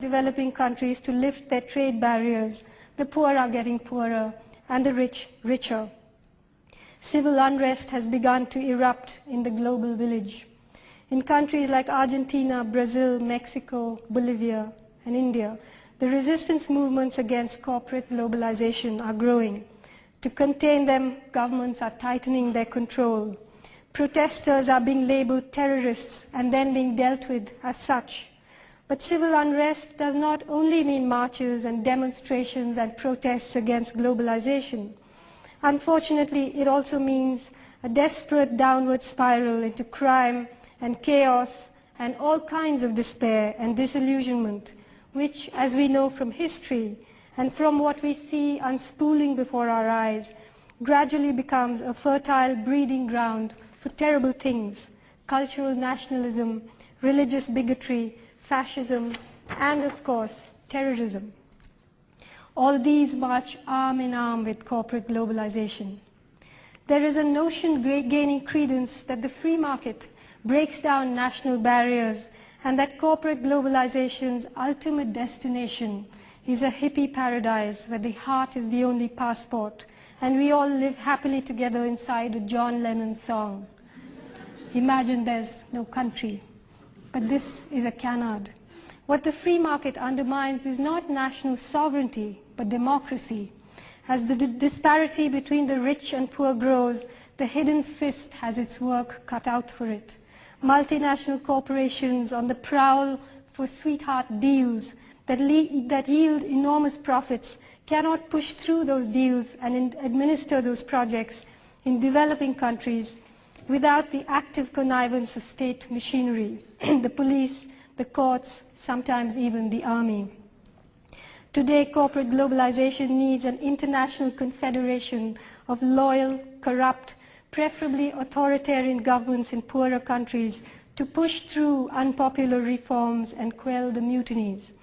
developing countries to lift their trade barriers, the poor are getting poorer and the rich richer. Civil unrest has begun to erupt in the global village. In countries like Argentina, Brazil, Mexico, Bolivia, and India, the resistance movements against corporate globalization are growing. To contain them, governments are tightening their control. Protesters are being labeled terrorists and then being dealt with as such. But civil unrest does not only mean marches and demonstrations and protests against globalization. Unfortunately, it also means a desperate downward spiral into crime and chaos and all kinds of despair and disillusionment, which, as we know from history and from what we see unspooling before our eyes, gradually becomes a fertile breeding ground for terrible things: cultural nationalism, religious bigotry, fascism, and, of course, terrorism. All these march arm in arm with corporate globalization. There is a notion gaining credence that the free market breaks down national barriers and that corporate globalization's ultimate destination is a hippie paradise where the heart is the only passport and we all live happily together inside a John Lennon song. Imagine there's no country. But this is a canard. What the free market undermines is not national sovereignty, but democracy. As the disparity between the rich and poor grows, the hidden fist has its work cut out for it. Multinational corporations on the prowl for sweetheart deals that yield enormous profits cannot push through those deals and administer those projects in developing countries without the active connivance of state machinery, the police, the courts, sometimes even the army. Today, corporate globalization needs an international confederation of loyal, corrupt, preferably authoritarian governments in poorer countries to push through unpopular reforms and quell the mutinies.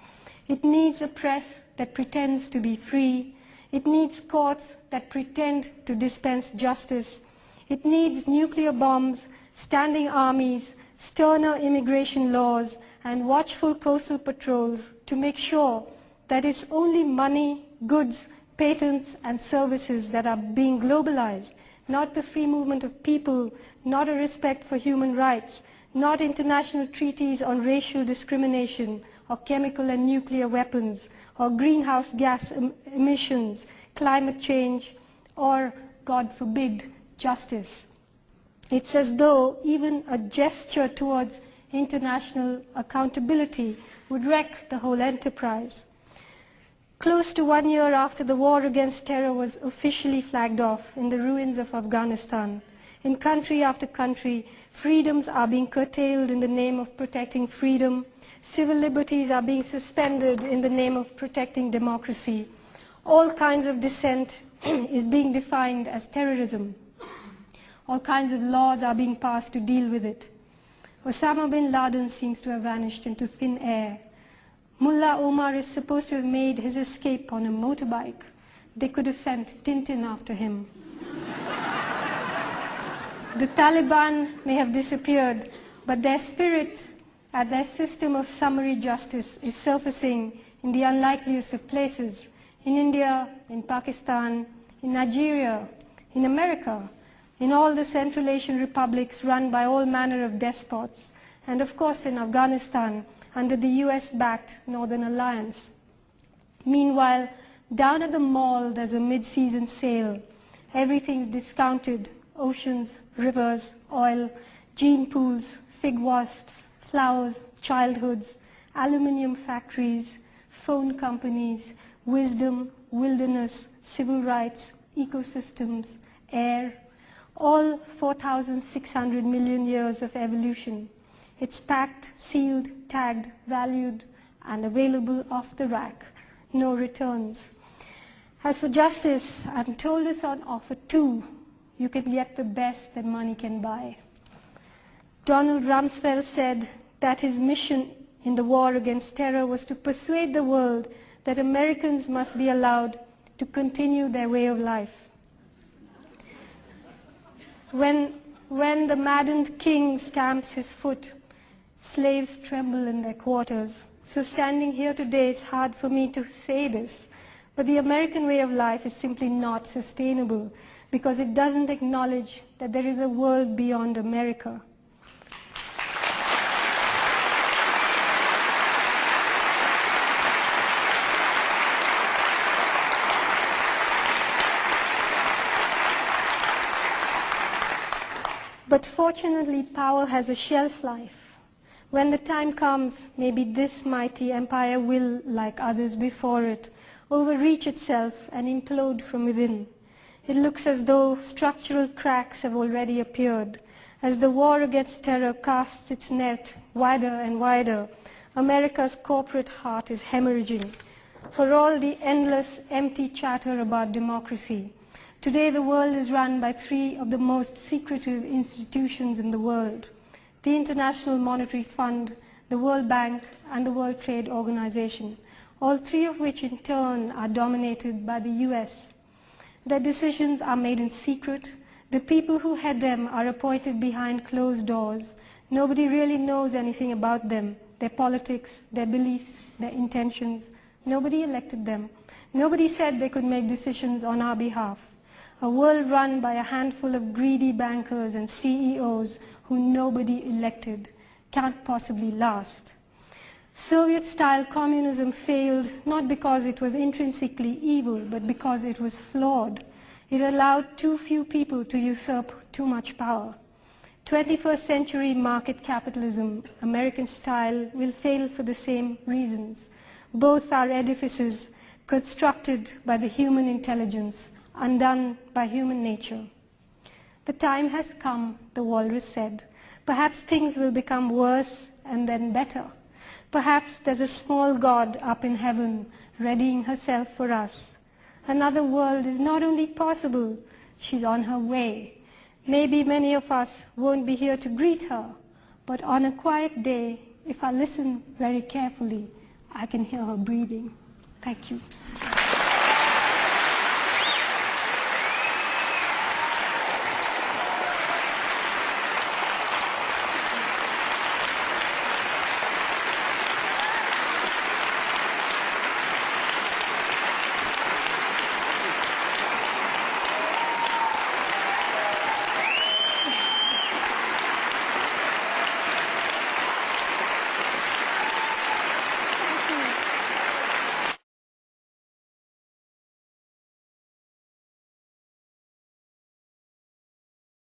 It needs a press that pretends to be free. It needs courts that pretend to dispense justice. It needs nuclear bombs, standing armies, sterner immigration laws, and watchful coastal patrols to make sure that it's only money, goods, patents, and services that are being globalized, not the free movement of people, not a respect for human rights, not international treaties on racial discrimination, or chemical and nuclear weapons, or greenhouse gas emissions, climate change, or, God forbid, justice. It's as though even a gesture towards international accountability would wreck the whole enterprise. Close to 1 year after the war against terror was officially flagged off in the ruins of Afghanistan, in country after country, freedoms are being curtailed in the name of protecting freedom. Civil liberties are being suspended in the name of protecting democracy. All kinds of dissent is being defined as terrorism. All kinds of laws are being passed to deal with it. Osama bin Laden seems to have vanished into thin air. Mullah Omar is supposed to have made his escape on a motorbike. They could have sent Tintin after him. The Taliban may have disappeared, but their spirit and their system of summary justice is surfacing in the unlikeliest of places, in India, in Pakistan, in Nigeria, in America, in all the Central Asian republics run by all manner of despots, and of course in Afghanistan under the US-backed Northern Alliance. Meanwhile, down at the mall there's a mid-season sale. Everything's discounted: oceans, rivers, oil, gene pools, fig wasps, flowers, childhoods, aluminium factories, phone companies, wisdom, wilderness, civil rights, ecosystems, air, all 4,600 million years of evolution. It's packed, sealed, tagged, valued, and available off the rack. No returns. As for justice, I'm told it's on offer too. You can get the best that money can buy. Donald Rumsfeld said that his mission in the war against terror was to persuade the world that Americans must be allowed to continue their way of life. When the maddened king stamps his foot, slaves tremble in their quarters. So standing here today, it's hard for me to say this, but the American way of life is simply not sustainable because it doesn't acknowledge that there is a world beyond America. But fortunately, power has a shelf life. When the time comes, maybe this mighty empire will, like others before it, overreach itself and implode from within. It looks as though structural cracks have already appeared. As the war against terror casts its net wider and wider, America's corporate heart is hemorrhaging. For all the endless, empty chatter about democracy, today the world is run by three of the most secretive institutions in the world: the International Monetary Fund, the World Bank, and the World Trade Organization, all three of which in turn are dominated by the US. Their decisions are made in secret. The people who head them are appointed behind closed doors. Nobody really knows anything about them, their politics, their beliefs, their intentions. Nobody elected them. Nobody said they could make decisions on our behalf. A world run by a handful of greedy bankers and CEOs who nobody elected can't possibly last. Soviet-style communism failed not because it was intrinsically evil, but because it was flawed. It allowed too few people to usurp too much power. 21st century market capitalism, American style, will fail for the same reasons. Both are edifices constructed by the human intelligence, undone by human nature. The time has come, the walrus said. Perhaps things will become worse and then better. Perhaps there's a small God up in heaven readying herself for us. Another world is not only possible, she's on her way. Maybe many of us won't be here to greet her, but on a quiet day, if I listen very carefully, I can hear her breathing. Thank you.